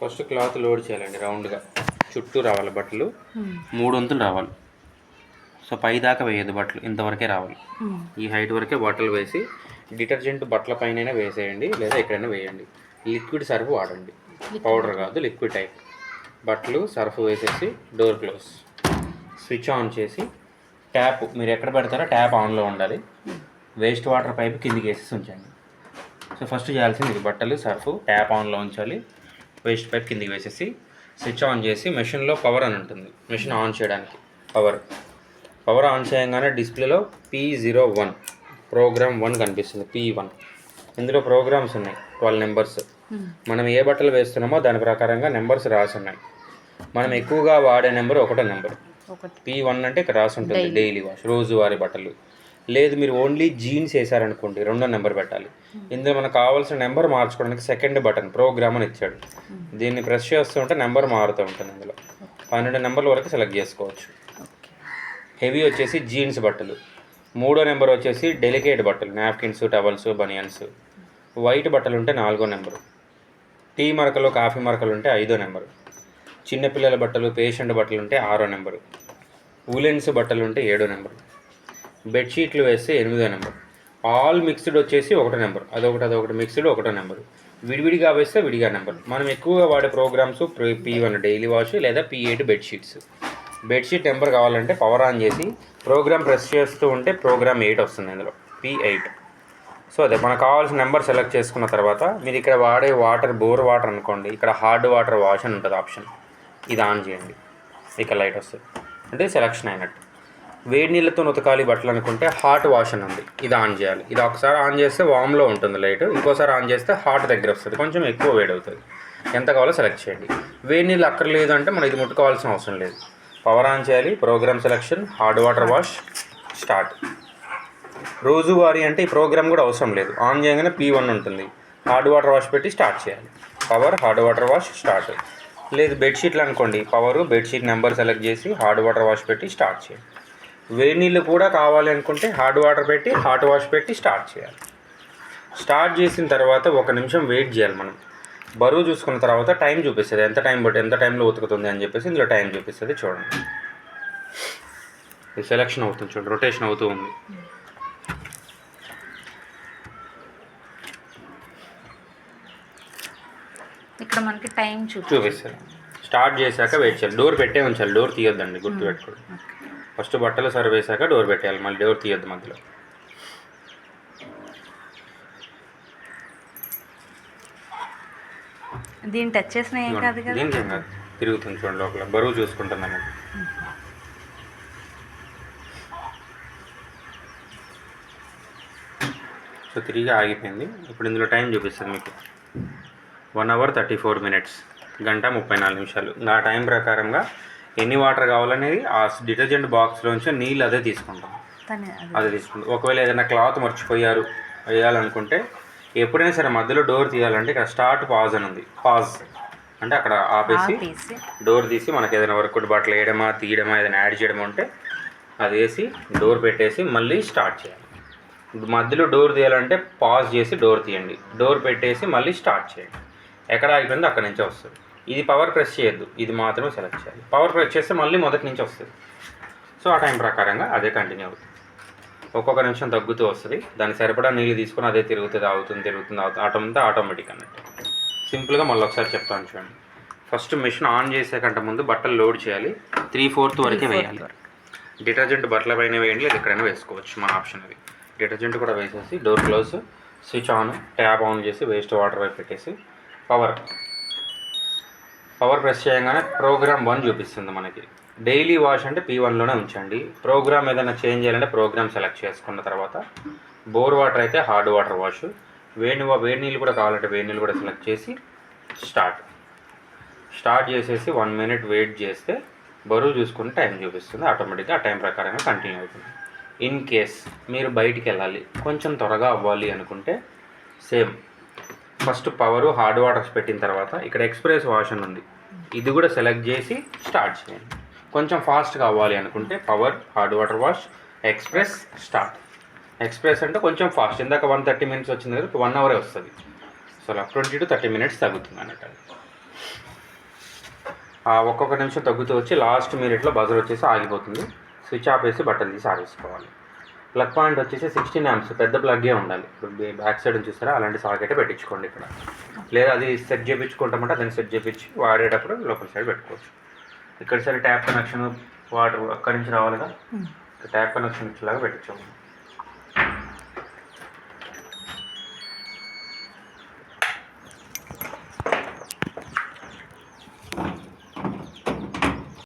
First cloth load చేయాలండి రౌండ్గా, చుట్టూ రావాలి బట్టలు 3 వంతులు రావాలి. సో పై దాకా వేయద్దు, బట్టలు ఇంతవరకే రావాలి. ఈ హైట్ వరకే బట్టలు వేసి డిటర్జెంట్ బట్టల పైన వేసేయండి, లేదా ఎక్కడైనా వేయండి. లిక్విడ్ సర్ఫ్ వాడండి, పౌడర్ కాదు, లిక్విడ్ టైప్. బట్టలు సర్ఫ్ వేసేసి డోర్ క్లోజ్, స్విచ్ ఆన్ చేసి ట్యాప్ మీరు ఎక్కడ పెడతారో ట్యాప్ ఆన్లో ఉండాలి. వేస్ట్ వాటర్ పైప్ కిందికి వేసేసి ఉంచండి. సో ఫస్ట్ చేయాల్సింది ఇది, బట్టలు సర్ఫ్ ట్యాప్ ఆన్లో ఉంచాలి, వేస్ట్ పైప్ కిందికి వేసేసి స్విచ్ ఆన్ చేసి మెషిన్లో పవర్ అని ఉంటుంది, మెషిన్ ఆన్ చేయడానికి పవర్ ఆన్ చేయగానే డిస్ప్లేలో P01 ప్రోగ్రామ్ 1 కనిపిస్తుంది. P1 ఇందులో ప్రోగ్రామ్స్ ఉన్నాయి 12 నెంబర్స్. మనం ఏ బట్టలు వేస్తున్నామో దాని ప్రకారంగా నెంబర్స్ రాసి ఉన్నాయి. మనం ఎక్కువగా వాడే నెంబర్ 1వ నెంబర్. P1 అంటే ఇక్కడ రాసి ఉంటుంది డైలీ వాష్, రోజువారీ బట్టలు. లేదు మీరు ఓన్లీ జీన్స్ వేసారనుకోండి 2వ నెంబర్ పెట్టాలి. ఇందులో మనకు కావాల్సిన నెంబర్ మార్చుకోవడానికి సెకండ్ బటన్ ప్రోగ్రామ్ అని ఇచ్చాడు. దీన్ని ప్రెస్ చేస్తుంటే నెంబర్ మారుతూ ఉంటుంది. ఇందులో 12 నెంబర్ల వరకు సెలెక్ట్ చేసుకోవచ్చు. హెవీ వచ్చేసి జీన్స్ బట్టలు, 3వ నెంబర్ వచ్చేసి డెలికేట్ బట్టలు, నాప్కిన్స్, టవల్స్, బనియన్స్. వైట్ బట్టలు ఉంటే 4వ నెంబరు, టీ మరకలు, కాఫీ మరకలు ఉంటే 5వ నెంబరు, చిన్నపిల్లల బట్టలు, పేషెంట్ బట్టలు ఉంటే 6వ నెంబరు, ఉలెన్స్ బట్టలు ఉంటే 7వ నెంబరు, బెడ్షీట్లు వేస్తే 8వ నెంబర్. ఆల్ మిక్స్డ్ వచ్చేసి 1వ నెంబర్, అదొకటి మిక్స్డ్ 1వ నెంబరు. విడివిడిగా వేస్తే విడిగా నెంబర్. మనం ఎక్కువగా వాడే ప్రోగ్రామ్స్ P1 డైలీ వాష్ లేదా P8 బెడ్షీట్స్. బెడ్షీట్ నెంబర్ కావాలంటే పవర్ ఆన్ చేసి ప్రోగ్రామ్ ప్రెస్ చేస్తూ ఉంటే ప్రోగ్రామ్ 8 వస్తుంది ఇందులో, P8. సో అదే మనకు కావాల్సిన నెంబర్ సెలెక్ట్ చేసుకున్న తర్వాత మీరు ఇక్కడ వాడే వాటర్ బోర్ వాటర్ అనుకోండి, ఇక్కడ హార్డ్ వాటర్ వాష్ అని ఉంటుంది ఆప్షన్, ఇది ఆన్ చేయండి. ఇక్కడ లైట్ వస్తుంది అంటే సెలెక్షన్ అయినట్టు. వేడి నీళ్ళతో ఉతకాలి బట్టలు అనుకుంటే హాట్ వాష్ అని ఉంది, ఇది ఆన్ చేయాలి. ఇది ఒకసారి ఆన్ చేస్తే వామ్లో ఉంటుంది లైట్, ఇంకోసారి ఆన్ చేస్తే హాట్ దగ్గర వస్తుంది, కొంచెం ఎక్కువ వేడి అవుతుంది. ఎంత కావాలో సెలెక్ట్ చేయండి. వేడి నీళ్ళు అక్కర్లేదు అంటే మనం ఇది ముట్టుకోవాల్సిన అవసరం లేదు. పవర్ ఆన్ చేయాలి, program selection, hard water wash, start. రోజువారీ అంటే ఈ ప్రోగ్రామ్ కూడా అవసరం లేదు, ఆన్ చేయగానే P1 ఉంటుంది. హార్డ్ వాటర్ వాష్ పెట్టి స్టార్ట్ చేయాలి. Power, hard water wash, start. లేదు బెడ్షీట్లు అనుకోండి, పవర్, బెడ్షీట్ నెంబర్ సెలెక్ట్ చేసి హార్డ్ వాటర్ వాష్ పెట్టి స్టార్ట్ చేయాలి. వేడి నీళ్ళు కూడా కావాలి అనుకుంటే హాట్ వాటర్ పెట్టి హాట్ వాష్ పెట్టి స్టార్ట్ చేయాలి. స్టార్ట్ చేసిన తర్వాత 1 నిమిషం వెయిట్ చేయాలి. మనం బరువు చూసుకున్న తర్వాత టైం చూపిస్తుంది, ఎంత టైంలో ఉతుకుతుంది అని చెప్పేసి ఇందులో టైం చూపిస్తుంది. చూడండి ఇది సెలెక్షన్ అవుతుంది, చూడండి రొటేషన్ అవుతూ ఉంది. ఇక్కడ మనకి టైం చూపిస్తుంది. స్టార్ట్ చేశాక వెయిట్ చేయాలి. డోర్ పెట్టే ఉంచాలి, డోర్ తీయొద్దండి, గుర్తుపెట్టుకోండి. ఫస్ట్ బట్టలు సర్వ్ వేసాక డోర్ పెట్టేయాలి, మళ్ళీ డోర్ తీయద్దు మధ్యలో. దీన్ని టచ్ చేసిన ఏం కాదు కదా, దీనికి ఏం కాదు, తిరుగుతుంది చూడండి లోపల. బరువు చూసుకుంటున్నాను. సో తిరిగి ఆగిపోయింది. ఇప్పుడు ఇందులో టైం చూపిస్తుంది మీకు 1 hour 34 minutes, 1:34 నిమిషాలు. ఆ టైం ప్రకారంగా ఎన్ని వాటర్ కావాలనేది ఆ డిటర్జెంట్ బాక్స్లోంచి నీళ్ళు అదే తీసుకుంటాం. ఒకవేళ ఏదైనా క్లాత్ మర్చిపోయారు వేయాలనుకుంటే ఎప్పుడైనా సరే మధ్యలో డోర్ తీయాలంటే ఇక్కడ స్టార్ట్ పాజ్ అని ఉంది. పాజ్ అంటే అక్కడ ఆపేసి డోర్ తీసి మనకి ఏదైనా వర్క్ బట్టలు వేయడమా తీయడమా ఏదైనా యాడ్ చేయడమా ఉంటే అది వేసి డోర్ పెట్టేసి మళ్ళీ స్టార్ట్ చేయాలి. మధ్యలో డోర్ తీయాలంటే పాజ్ చేసి డోర్ తీయండి, డోర్ పెట్టేసి మళ్ళీ స్టార్ట్ చేయండి. ఎక్కడ ఆగిపోయిందో అక్కడి నుంచే వస్తుంది. ఇది పవర్ ప్రెస్ చేయొద్దు, ఇది మాత్రమే సెలెక్ట్ చేయాలి. పవర్ ప్రెస్ చేస్తే మళ్ళీ మొదటి నుంచి వస్తుంది. సో ఆ టైం ప్రకారంగా అదే కంటిన్యూ అవుతుంది. ఒక్కొక్క నిమిషం తగ్గుతూ వస్తుంది. దానికి సరిపడా నీళ్ళు తీసుకొని అదే తిరుగుతుంది ఆటోమేటిక్ అన్నట్టు. సింపుల్గా మళ్ళీ ఒకసారి చెప్తాను చూడండి. ఫస్ట్ మిషన్ ఆన్ చేసే కంటే ముందు బట్టలు లోడ్ చేయాలి, 3/4 వరకే వేయాలి. డిటర్జెంట్ బట్టల పైన వేయండి, లేదా ఎక్కడైనా వేసుకోవచ్చు, మన ఆప్షన్ అది. డిటర్జెంట్ కూడా వేసేసి door close, switch on, tap on చేసి వేస్ట్ వాటర్ వైపు పెట్టేసి పవర్ ప్రెస్ చేయగానే ప్రోగ్రామ్ 1 చూపిస్తుంది మనకి. డైలీ వాష్ అంటే P1లోనే ఉంచండి. ప్రోగ్రామ్ ఏదైనా చేంజ్ చేయాలంటే ప్రోగ్రామ్ సెలెక్ట్ చేసుకున్న తర్వాత బోర్ వాటర్ అయితే హార్డ్ వాటర్ వాష్, వేడి నీళ్ళు కూడా కావాలంటే వేడి నీళ్ళు కూడా సెలెక్ట్ చేసి స్టార్ట్ చేసేసి 1 minute వెయిట్ చేస్తే బరువు చూసుకుని టైం చూపిస్తుంది. ఆటోమేటిక్గా ఆ టైం ప్రకారంగా కంటిన్యూ అవుతుంది. ఇన్ కేస్ మీరు బయటికి వెళ్ళాలి, కొంచెం త్వరగా అవ్వాలి అనుకుంటే same first power hard waters పెట్టిన తర్వాత ఇక్కడ ఎక్స్ప్రెస్ వాష్ అని ఉంది, ఇది కూడా సెలెక్ట్ చేసి స్టార్ట్ చేయండి. కొంచెం ఫాస్ట్గా అవ్వాలి అనుకుంటే power, hard water wash, express, start. Express అంటే కొంచెం ఫాస్ట్, ఇందాక 130 minutes వచ్చింది కదా, 1 hour వస్తుంది. సో అలా 20 to 30 minutes తగ్గుతుంది అన్నట్టు. ఒక్కొక్క నిమిషం తగ్గుతూ వచ్చి లాస్ట్ మినిట్లో బజర్ వచ్చేసి ఆగిపోతుంది. స్విచ్ ఆఫ్ వేసి బట్టలు తీసి ఆరేసుకోవాలి. ప్లగ్ పాయింట్ వచ్చేసి 16 amps పెద్ద ప్లగ్గే ఉండాలి. ఇప్పుడు బ్యాక్ సైడ్ చూస్తారా అలాంటి సాకెట్ పెట్టించుకోండి ఇక్కడ. లేదా అది సెట్ చేయించుకుంటామంటే దాన్ని సెట్ చేయించి వాడేటప్పుడు లోపల సైడ్ పెట్టుకోవచ్చు. ఇక్కడ సరే ట్యాప్ కనెక్షన్ వాటర్ అక్కడి నుంచి రావాలి కదా, ట్యాప్ కనెక్షన్ ఇచ్చేలాగా పెట్టించాము.